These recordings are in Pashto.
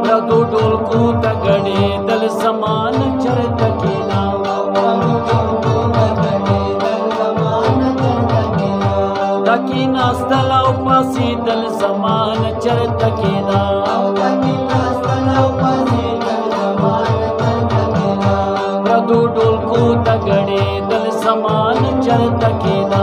پردو ډولکو ته ګډېدل زمان چرته کېنا دا کېناستل او پاڅېدل زمان چرته کېنا پردو ډولکو ته ګډېدل زمان چرته کېنا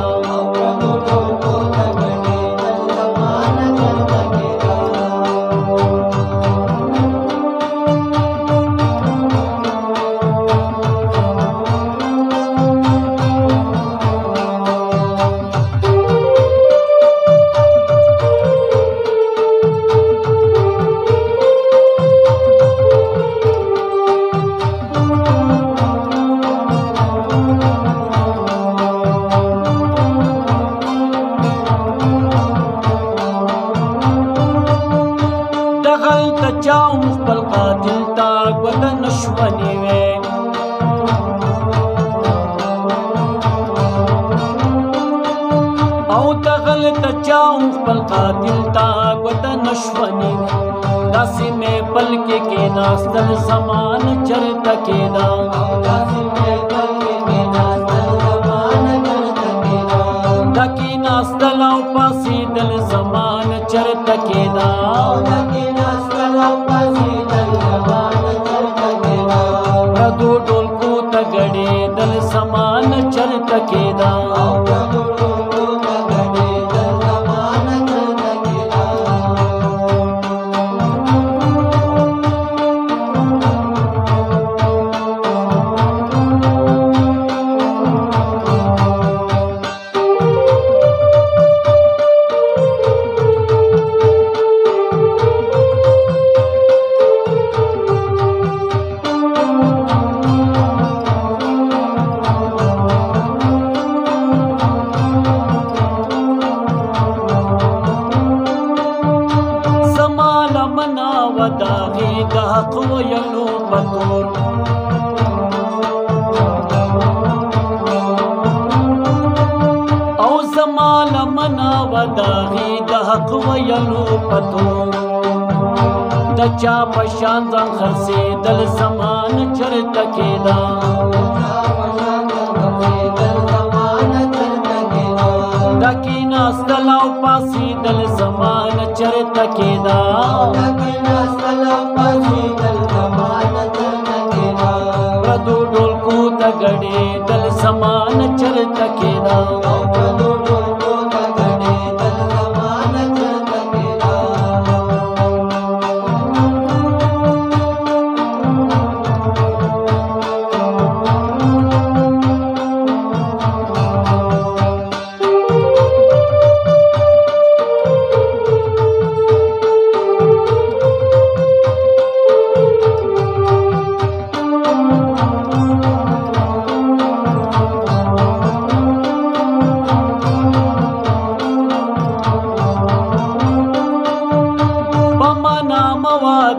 دغلته چا هم خپل قاتل ته ګوته نشوه نیوی او دغلته چا هم خپل قاتل ته ګوته نشوه نیوی داسې مې پل کې کېناستل زمان چرته کېدا دا کېناستل او پاڅېدل زمان چرته کېدا پردو ډولکو ته ګډېدل زمان چرته کېدا داغي د حق ویلو په تور او زما لمنه و داغي د حق ویلو په تور د چا په شان ځان خرڅېدل زمان چرته کېدا دا کېناستل او پاڅېدل زمان چرته کېدا پردو ډولکو ته ګډېدل زمان چرته کېدا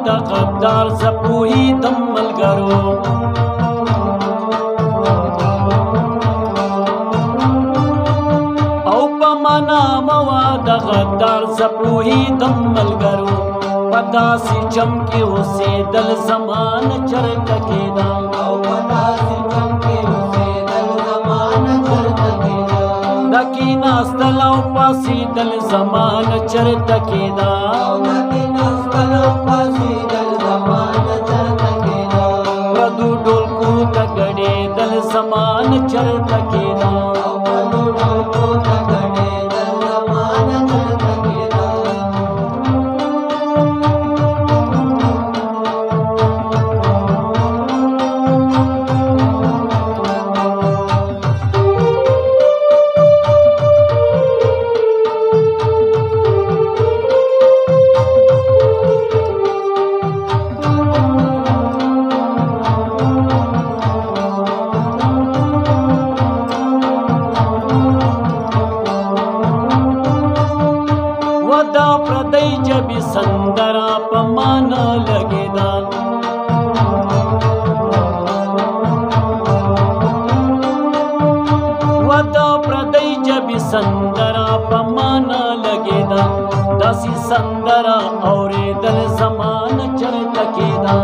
د غدار زه پوهېدم ملګرو او په معنا مه وه د غدار زه پوهېدم ملګرو په داسې چم کې اوسېدل زمان چرته کېدا دا کېناستل او پاڅېدل زمان چرته کېدا پردو ډولکو ته ګډېدل زمان چرته کېدا دا پردی جبی سندرا په معنا لګېدا و دا پردی جبی سندرا په معنا لګېدا کېدا داسې سندره اورېدل زمانه چرته کېدا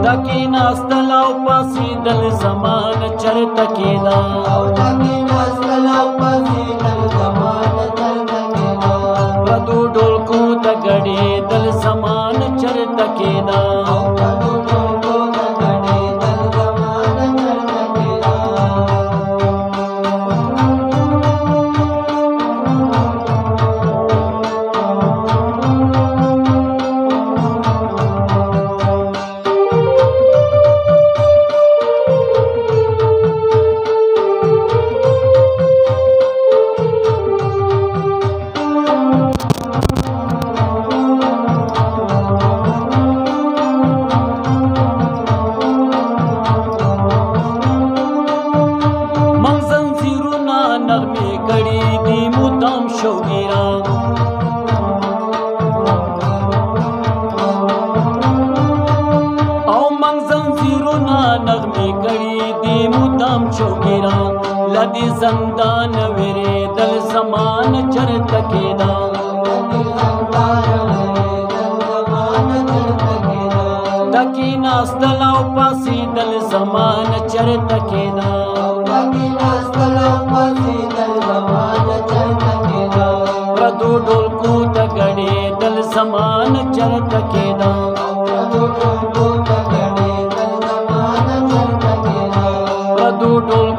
دا کېناستل او پاڅېدل زمانه چرته کېدا پردو ډولکو ته ګډېدل زمانه چرته کېدا نغمې کړي دي مدام شوګیران او من زنځیرونه نغمې کړي دي مدام شوګیران لدې زندان وېرېدل زمانه چرته کېدا د کېناستل او پاڅېدل زمانه چرته کېدا پردو ډولکو ته ګډېدل زمانه چرته کېدا پردو ډولکو